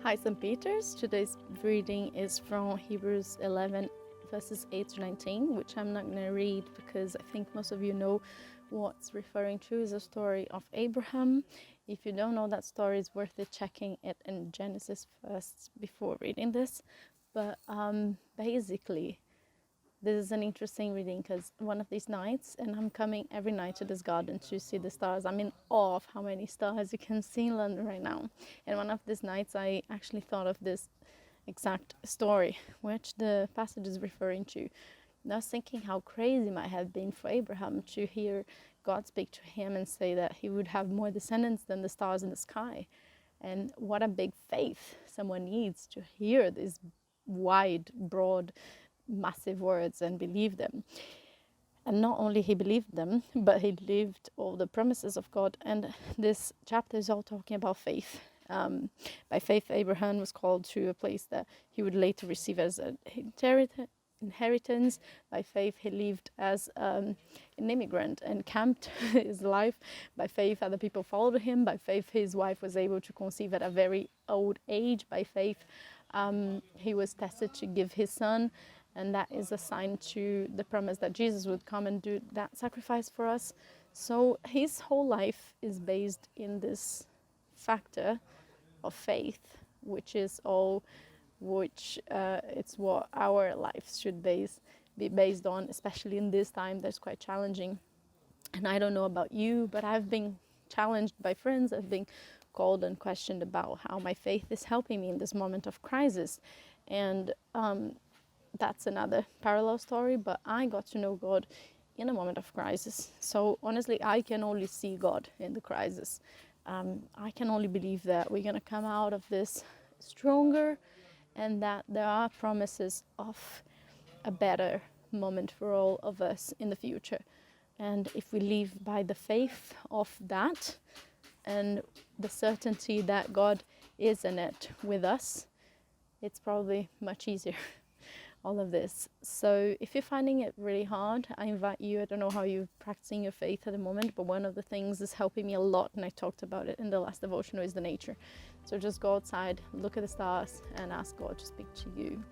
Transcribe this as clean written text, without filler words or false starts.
Hi, St. Peters. Today's reading is from Hebrews 11, verses 8 to 19, which I'm not going to read because I think most of you know what's referring to is a story of Abraham. If you don't know that story, it's worth it checking it in Genesis first before reading this. But basically, this is an interesting reading because one of these nights, and I'm coming every night to this garden to see the stars. I'm in awe of how many stars you can see in London right now. And one of these nights, I actually thought of this exact story, which the passage is referring to. And I was thinking how crazy it might have been for Abraham to hear God speak to him and say that he would have more descendants than the stars in the sky. And what a big faith someone needs to hear these wide, broad, massive words and believe them. And not only he believed them, but he lived all the promises of God. And this chapter is all talking about faith. By faith, Abraham was called to a place that he would later receive as an inheritance. By faith, he lived as an immigrant and camped his life. By faith, other people followed him. By faith, his wife was able to conceive at a very old age. By faith, he was tested to give his son, and that is a sign to the promise that Jesus would come and do that sacrifice for us. So his whole life is based in this factor of faith, which is all it's what our lives should be based on, especially in this time that's quite challenging. And I don't know about you, but I've been challenged by friends. I've been called and questioned about how my faith is helping me in this moment of crisis. And that's another parallel story, but I got to know God in a moment of crisis. So honestly, I can only see God in the crisis. I can only believe that we're going to come out of this stronger and that there are promises of a better moment for all of us in the future. And if we live by the faith of that and the certainty that God is in it with us, it's probably much easier, all of this. So if you're finding it really hard, I invite you, I don't know how you're practicing your faith at the moment, but one of the things that's helping me a lot, and I talked about it in the last devotional, is the nature. So just go outside, look at the stars, and ask God to speak to you.